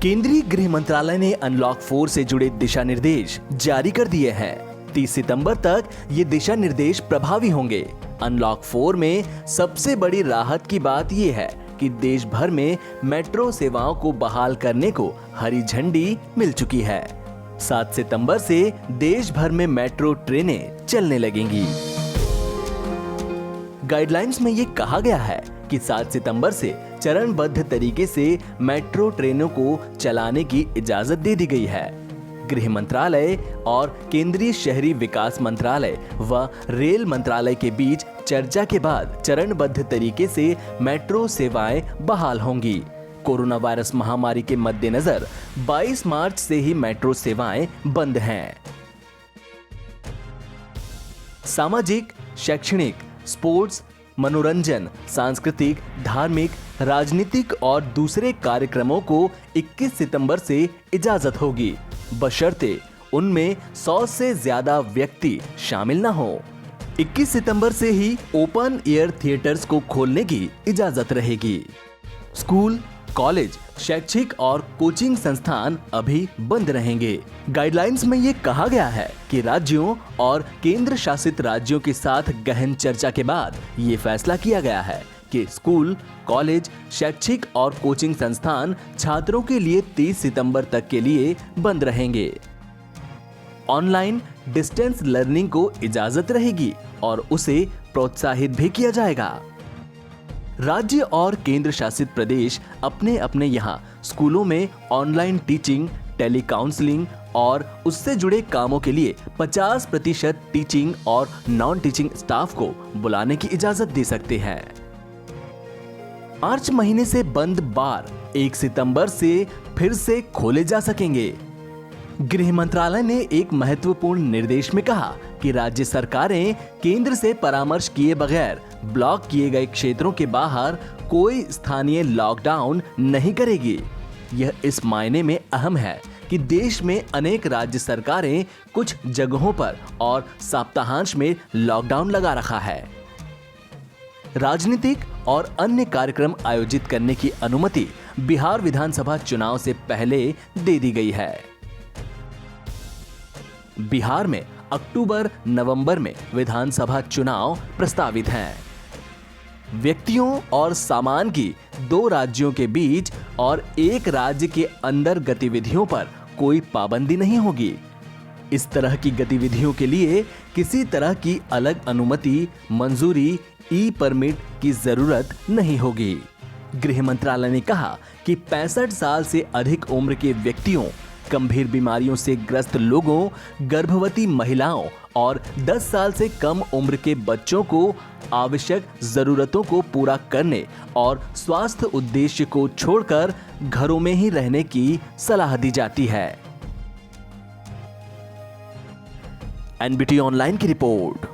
केंद्रीय गृह मंत्रालय ने अनलॉक 4 से जुड़े दिशा निर्देश जारी कर दिए हैं। 30 सितंबर तक ये दिशा निर्देश प्रभावी होंगे। अनलॉक 4 में सबसे बड़ी राहत की बात ये है कि देश भर में मेट्रो सेवाओं को बहाल करने को हरी झंडी मिल चुकी है। 7 सितंबर से देश भर में मेट्रो ट्रेनें चलने लगेंगी। गाइडलाइंस में ये कहा गया है कि 7 सितंबर से चरणबद्ध तरीके से मेट्रो ट्रेनों को चलाने की इजाजत दे दी गई है। गृह मंत्रालय और केंद्रीय शहरी विकास मंत्रालय व रेल मंत्रालय के बीच चर्चा के बाद चरणबद्ध तरीके से मेट्रो सेवाएं बहाल होंगी। कोरोना वायरस महामारी के मद्देनजर 22 मार्च से ही मेट्रो सेवाएं बंद हैं। सामाजिक, शैक्षणिक, स्पोर्ट्स, मनोरंजन, सांस्कृतिक, धार्मिक, राजनीतिक और दूसरे कार्यक्रमों को 21 सितंबर से इजाजत होगी, बशर्ते उनमें 100 से ज्यादा व्यक्ति शामिल न हो। 21 सितंबर से ही ओपन एयर थिएटर्स को खोलने की इजाजत रहेगी। स्कूल, कॉलेज, शैक्षिक और कोचिंग संस्थान अभी बंद रहेंगे। गाइडलाइंस में ये कहा गया है कि राज्यों और केंद्र शासित राज्यों के साथ गहन चर्चा के बाद ये फैसला किया गया है कि स्कूल, कॉलेज, शैक्षिक और कोचिंग संस्थान छात्रों के लिए 30 सितंबर तक के लिए बंद रहेंगे। ऑनलाइन डिस्टेंस लर्निंग को इजाजत रहेगी और उसे प्रोत्साहित भी किया जाएगा। राज्य और केंद्र शासित प्रदेश अपने अपने यहाँ स्कूलों में ऑनलाइन टीचिंग, टेली काउंसलिंग और उससे जुड़े कामों के लिए 50% टीचिंग और नॉन टीचिंग स्टाफ को बुलाने की इजाजत दे सकते हैं। मार्च महीने से बंद बार 1 सितंबर से फिर से खोले जा सकेंगे। गृह मंत्रालय ने एक महत्वपूर्ण निर्देश में कहा कि राज्य सरकारें केंद्र से परामर्श किए बगैर ब्लॉक किए गए क्षेत्रों के बाहर कोई स्थानीय लॉकडाउन नहीं करेगी। यह इस मायने में अहम है कि देश में अनेक राज्य सरकारें कुछ जगहों पर और सप्ताहांश में लॉकडाउन लगा रखा है। राजनीतिक और अन्य कार्यक्रम आयोजित करने की अनुमति बिहार विधानसभा चुनाव से पहले दे दी गई है। बिहार में अक्टूबर-नवंबर में विधानसभा चुनाव प्रस्तावित हैं। व्यक्तियों और सामान की 2 राज्यों के बीच और 1 राज्य के अंदर गतिविधियों पर कोई पाबंदी नहीं होगी। इस तरह की गतिविधियों के लिए किसी तरह की अलग अनुमति, मंजूरी, ई परमिट की जरूरत नहीं होगी। गृह मंत्रालय ने कहा कि 65 साल से अधिक उम्र के व्यक्तियों, गंभीर बीमारियों से ग्रस्त लोगों, गर्भवती महिलाओं और 10 साल से कम उम्र के बच्चों को आवश्यक जरूरतों को पूरा करने और स्वास्थ्य उद्देश्य को छोड़कर घरों में ही रहने की सलाह दी जाती है। एनबीटी ऑनलाइन की रिपोर्ट।